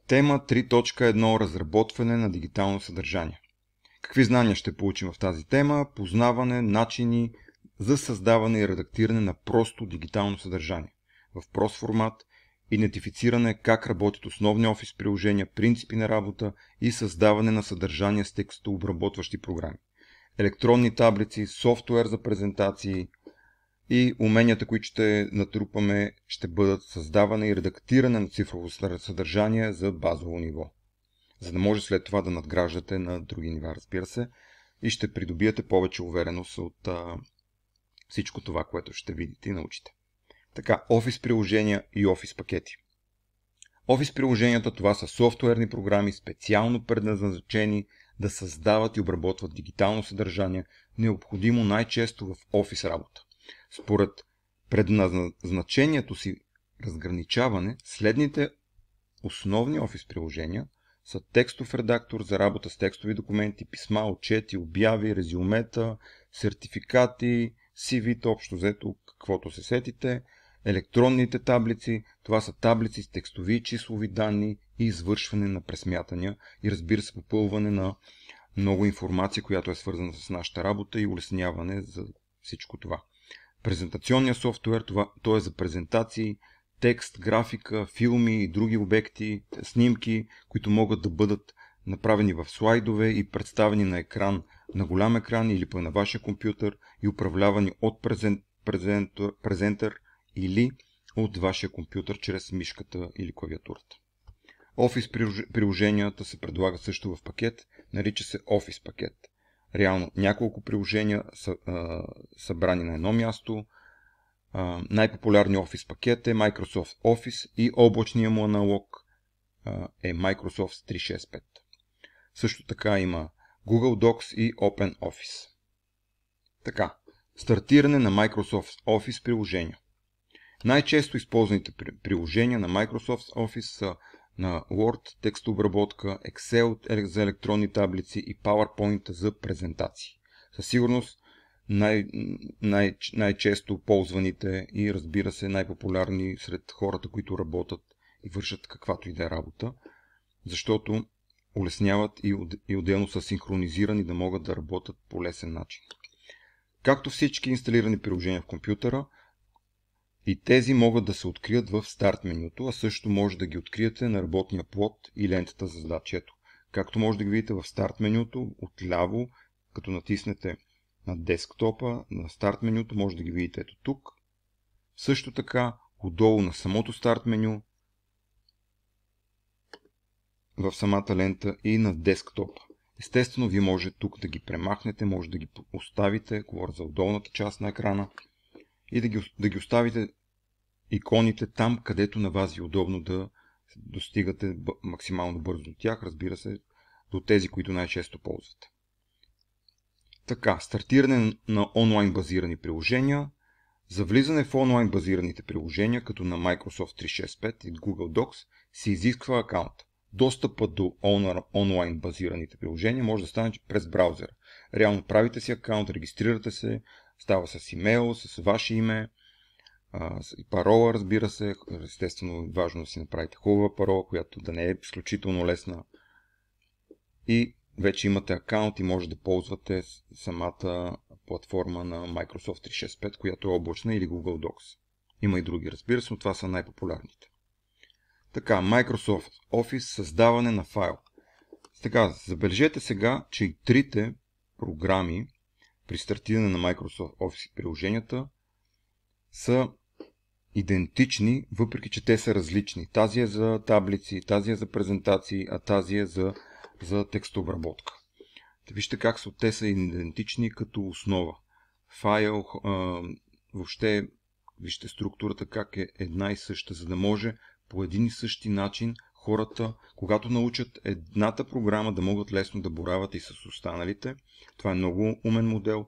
Тема 3.1. Разработване на дигитално съдържание. Какви знания ще получим в тази тема? Познаване, начини за създаване и редактиране на просто дигитално съдържание в прост формат, идентифициране как работят основни офис приложения, принципи на работа и създаване на съдържание с текстообработващи програми, електронни таблици, софтуер за презентации и уменията, които ще натрупаме, ще бъдат създаване и редактиране на цифрово съдържание за базово ниво, за да може след това да надграждате на други нива, разбира се, и ще придобиете повече увереност от всичко това, което ще видите и научите. Така, офис приложения и офис пакети. Офис приложенията, това са софтуерни програми, специално предназначени да създават и обработват дигитално съдържание, необходимо най-често в офис работа. Според предназначението си разграничаване, следните основни офис приложения са текстов редактор за работа с текстови документи, писма, отчети, обяви, резюмета, сертификати, CV-та, общо взето, каквото се сетите, електронните таблици, това са таблици с текстови и числови данни и извършване на пресмятания и, разбира се, попълване на много информация, която е свързана с нашата работа и улесняване за всичко това. Презентационният софтуер, то е за презентации, текст, графика, филми и други обекти, снимки, които могат да бъдат направени в слайдове и представени на екран, на голям екран или пък на вашия компютър и управлявани от презентър или от вашия компютър чрез мишката или клавиатурата. Офис приложенията се предлагат също в пакет, нарича се офис пакет. Реално няколко приложения са събрани на едно място. Най-популярният офис пакет е Microsoft Office и облачният му аналог е Microsoft 365. Също така има Google Docs и OpenOffice. Така, стартиране на Microsoft Office приложения. Най-често използваните приложения на Microsoft Office са на Word, текстообработка, Excel за електронни таблици и PowerPoint за презентации. Със сигурност най-често ползваните и, разбира се, най-популярни сред хората, които работят и вършат каквато и да е работа, защото улесняват и отделно са синхронизирани да могат да работят по лесен начин. Както всички инсталирани приложения в компютъра, и тези могат да се открият в старт менюто, а също може да ги откриете на работния плод и лентата за задачи. Ето, както може да ги видите в старт менюто, отляво, като натиснете на десктопа, на старт менюто, може да ги видите ето тук. Също така, отдолу на самото старт меню, в самата лента и на десктопа. Естествено, вие може тук да ги премахнете, може да ги оставите, говоря за отдолната част на екрана, и да ги оставите иконите там, където на вас е удобно да достигате максимално бързо до тях, разбира се, до тези, които най-често ползвате. Така, стартиране на онлайн базирани приложения. За влизане в онлайн базираните приложения, като на Microsoft 365 и Google Docs, се изисква акаунт. Достъпът до онлайн базираните приложения може да стане през браузъра. Реално правите си акаунт, регистрирате се, става с имейл, с ваше име, и парола, разбира се. Естествено, важно да си направите хубава парола, която да не е изключително лесна. И вече имате акаунт и може да ползвате самата платформа на Microsoft 365, която е облачна, или Google Docs. Има и други, разбира се, но това са най-популярните. Така, Microsoft Office, създаване на файл. Така, забележете сега, че и трите програми при стартиране на Microsoft Office приложенията са идентични, въпреки че те са различни. Тази е за таблици, тази е за презентации, а тази е за текстообработка. Вижте как те са идентични като основа. Файл, въобще, вижте структурата как е една и съща, за да може по един и същи начин хората, когато научат едната програма, да могат лесно да борават и с останалите. Това е много умен модел.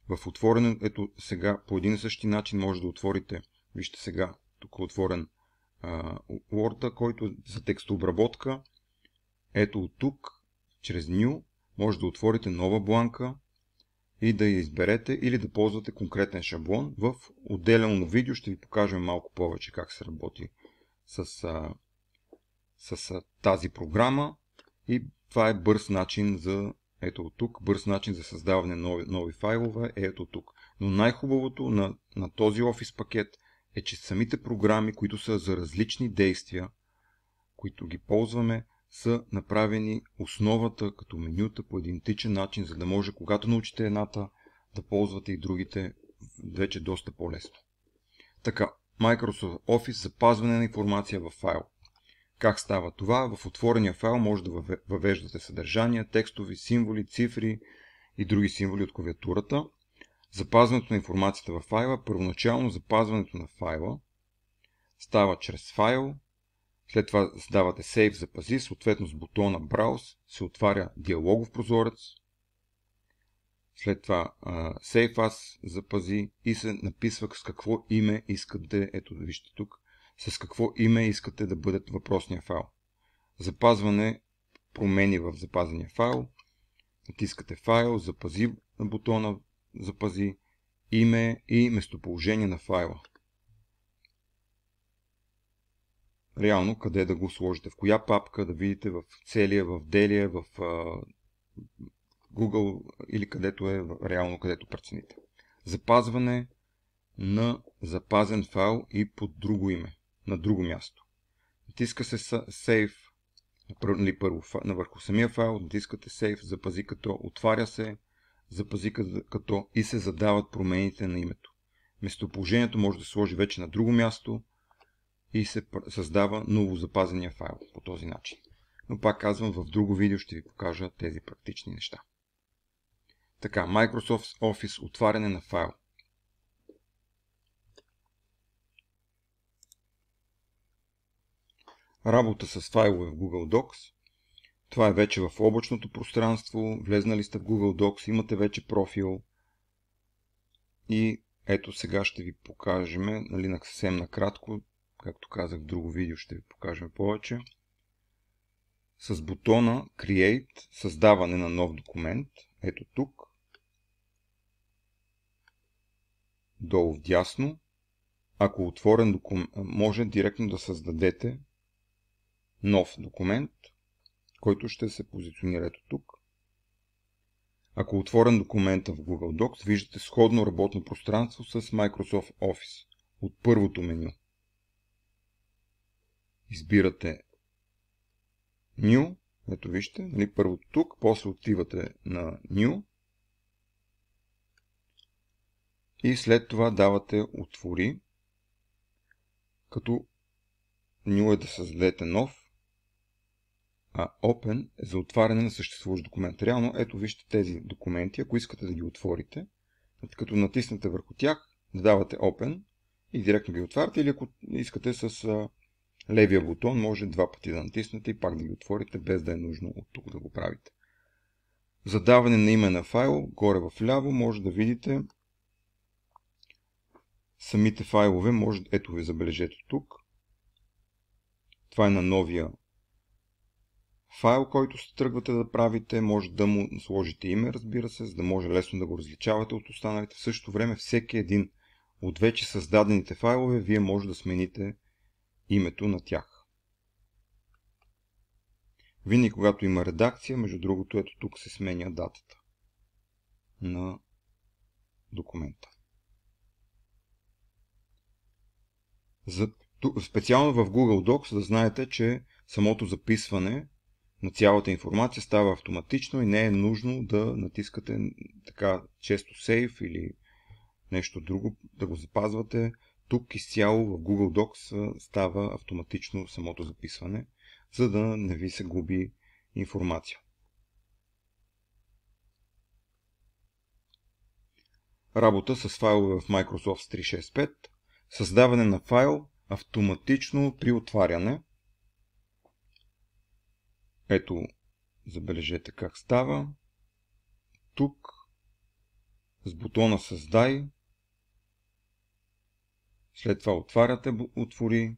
В отворен, ето сега по един и същи начин може да отворите, вижте сега, тук е отворен Word, който е за текстообработка. Ето от тук, чрез New, може да отворите нова бланка и да я изберете или да ползвате конкретен шаблон. В отделено видео ще ви покажем малко повече как се работи с с тази програма и това е бърз начин за ето тук, бърз начин за създаване на нови файлове е ето тук. Но най-хубавото на този Office пакет е, че самите програми, които са за различни действия, които ги ползваме, са направени основата като менюта по идентичен начин, за да може, когато научите едната, да ползвате и другите вече доста по-лесно. Така, Microsoft Office, запазване на информация в файл. Как става това? В отворения файл може да въвеждате съдържания, текстови, символи, цифри и други символи от клавиатурата. Запазването на информацията в файла, първоначално запазването на файла става чрез файл, след това давате Save, запази, съответно с бутона Browse се отваря диалогов прозорец, след това Save As, запази и се написва с какво име искате, ето вижте тук, с какво име искате да бъде въпросния файл. Запазване, промени в запазения файл, натискате файл, запази на бутона, запази име и местоположение на файла. Реално къде да го сложите, в коя папка, да видите в целия, в делия, в Google или където е реално, където прецените. Запазване на запазен файл и под друго име, на друго място. Натиска се Save, първо навърху самия файл, натискате Save, запази като, отваря се, запази като и се задават промените на името. Местоположението може да се сложи вече на друго място и се създава ново запазения файл по този начин. Но пак казвам, в друго видео ще ви покажа тези практични неща. Така, Microsoft Office, отваряне на файл. Работа с файлове в Google Docs. Това е вече в облачното пространство. Влезнали сте в Google Docs, имате вече профил. И ето сега ще ви покажем, нали, съвсем накратко, както казах в друго видео, ще ви покажем повече. С бутона Create, създаване на нов документ, ето тук, долу вдясно, ако отворен документ, може директно да създадете нов документ, който ще се позиционира ето тук. Ако отворен документа в Google Docs, виждате сходно работно пространство с Microsoft Office от първото меню. Избирате New, ето вижте, нали, първото тук, после отивате на New и след това давате Отвори, като New е да създадете нов, а Open е за отваряне на съществуващ документ. Реално, ето вижте тези документи, ако искате да ги отворите, като натиснете върху тях, да давате Open и директно ги отваряте, или ако искате с левия бутон, може два пъти да натиснете и пак да ги отворите, без да е нужно от тук да го правите. Задаване на име на файл, горе в ляво, може да видите самите файлове, може, ето ви забележете тук. Това е на новия файл, който се тръгвате да правите, може да му сложите име, разбира се, за да може лесно да го различавате от останалите. В същото време всеки един от вече създадените файлове, вие може да смените името на тях. Винаги когато има редакция, между другото, ето тук се сменя датата на документа. Специално в Google Docs да знаете, че самото записване на цялата информация става автоматично и не е нужно да натискате така често Save или нещо друго, да го запазвате. Тук изцяло в Google Docs става автоматично самото записване, за да не ви се губи информация. Работа с файлове в Microsoft 365. Създаване на файл автоматично при отваряне. Ето, забележете как става. Тук с бутона Създай. След това отваряте Отвори.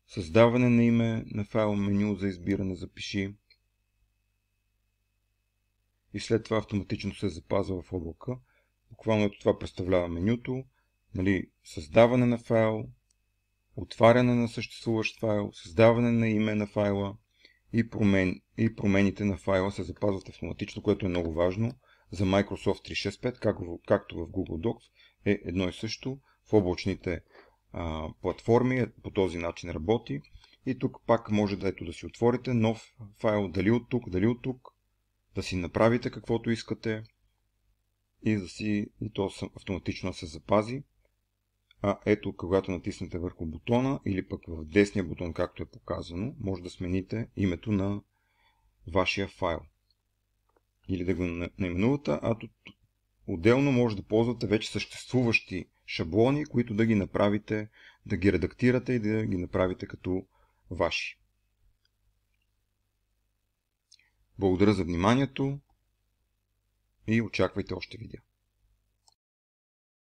Създаване на име на файл, меню за избиране, запиши. И след това автоматично се запазва в облака. Буквално ето това представлява менюто. Нали, създаване на файл, отваряне на съществуващ файл, създаване на име на файла и промените на файла се запазват автоматично, което е много важно. За Microsoft 365, както в Google Docs, е едно и също. В облачните платформи по този начин работи. И тук пак може да си отворите нов файл, дали от тук, да си направите каквото искате и то автоматично се запази. Ето, когато натиснете върху бутона или пък в десния бутон, както е показано, може да смените името на вашия файл. Или да го наименувате, отделно може да ползвате вече съществуващи шаблони, които да ги направите, да ги редактирате и да ги направите като ваши. Благодаря за вниманието и очаквайте още видео.